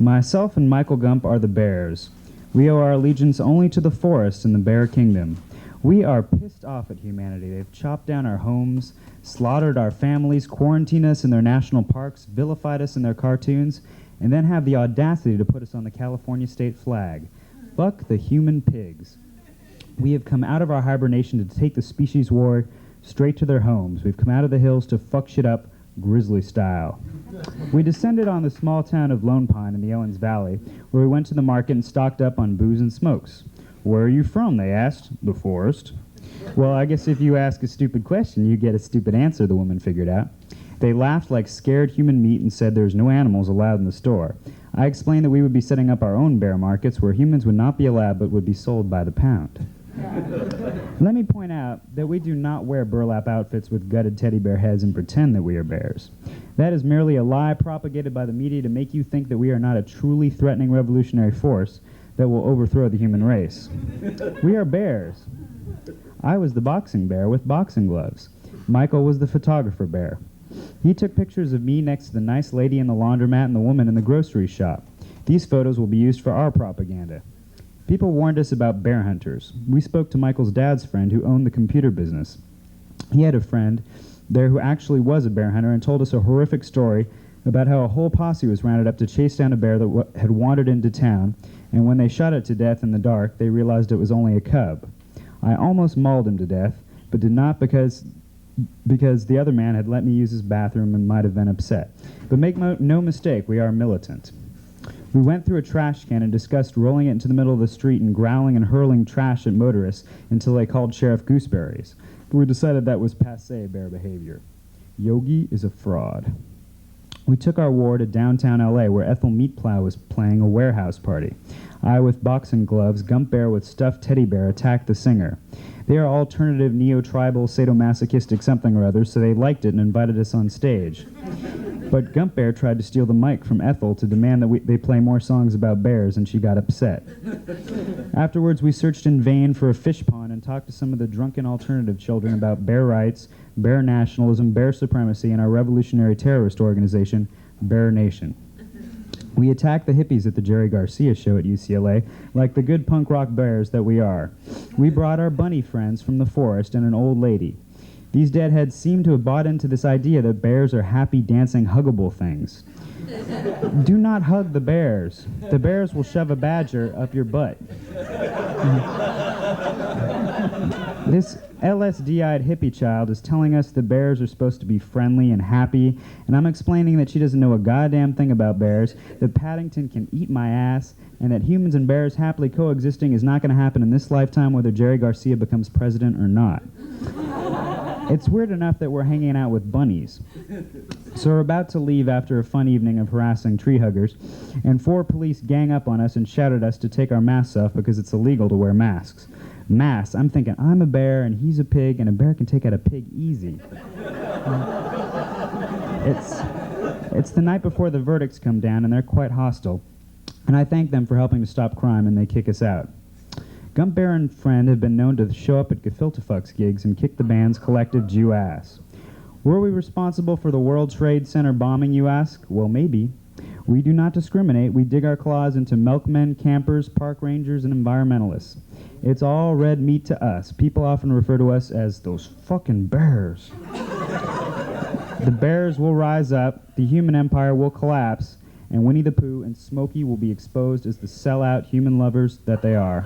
Myself and Michael Gump are the bears. We owe our allegiance only to the forest in the bear kingdom. We are pissed off at humanity. They've chopped down our homes, slaughtered our families, quarantined us in their national parks, vilified us in their cartoons, and then have the audacity to put us on the California state flag. Fuck the human pigs. We have come out of our hibernation to take the species war straight to their homes. We've come out of the hills to fuck shit up grizzly style. We descended on the small town of Lone Pine in the Owens Valley, where we went to the market and stocked up on booze and smokes. Where are you from, they asked. The forest. Well, I guess if you ask a stupid question, you get a stupid answer, the woman figured out. They laughed like scared human meat and said there's no animals allowed in the store. I explained that we would be setting up our own bear markets where humans would not be allowed but would be sold by the pound. Let me point out that we do not wear burlap outfits with gutted teddy bear heads and pretend that we are bears. That is merely a lie propagated by the media to make you think that we are not a truly threatening revolutionary force that will overthrow the human race. We are bears. I was the boxing bear with boxing gloves. Michael was the photographer bear. He took pictures of me next to the nice lady in the laundromat and the woman in the grocery shop. These photos will be used for our propaganda. People warned us about bear hunters. We spoke to Michael's dad's friend who owned the computer business. He had a friend there who actually was a bear hunter and told us a horrific story about how a whole posse was rounded up to chase down a bear that had wandered into town, and when they shot it to death in the dark, they realized it was only a cub. I almost mauled him to death, but did not because the other man had let me use his bathroom and might have been upset. But make no mistake, we are militant. We went through a trash can and discussed rolling it into the middle of the street and growling and hurling trash at motorists until they called Sheriff Gooseberries. But we decided that was passé bear behavior. Yogi is a fraud. We took our war to downtown L.A., where Ethel Meatplow was playing a warehouse party. I, with boxing gloves, Gump Bear with stuffed teddy bear, attacked the singer. They are alternative, neo-tribal, sadomasochistic something or other, so they liked it and invited us on stage. But Gump Bear tried to steal the mic from Ethel to demand that they play more songs about bears, and she got upset. Afterwards, we searched in vain for a fish pond and talked to some of the drunken alternative children about bear rights, bear nationalism, bear supremacy, and our revolutionary terrorist organization, Bear Nation. We attacked the hippies at the Jerry Garcia show at UCLA like the good punk rock bears that we are. We brought our bunny friends from the forest and an old lady. These deadheads seem to have bought into this idea that bears are happy, dancing, huggable things. Do not hug the bears. The bears will shove a badger up your butt. This LSD-eyed hippie child is telling us the bears are supposed to be friendly and happy, and I'm explaining that she doesn't know a goddamn thing about bears, that Paddington can eat my ass, and that humans and bears happily coexisting is not going to happen in this lifetime whether Jerry Garcia becomes president or not. It's weird enough that we're hanging out with bunnies. So we're about to leave after a fun evening of harassing tree huggers, and 4 police gang up on us and shout at us to take our masks off because it's illegal to wear masks. Masks. I'm thinking, I'm a bear and he's a pig, and a bear can take out a pig easy. It's the night before the verdicts come down, and they're quite hostile. And I thank them for helping to stop crime, and they kick us out. Gump Bear and friend have been known to show up at Gefilte gigs and kick the band's collective Jew ass. Were we responsible for the World Trade Center bombing, you ask? Well, maybe. We do not discriminate. We dig our claws into milkmen, campers, park rangers, and environmentalists. It's all red meat to us. People often refer to us as those fucking bears. The bears will rise up, the human empire will collapse, and Winnie the Pooh and Smokey will be exposed as the sellout human lovers that they are.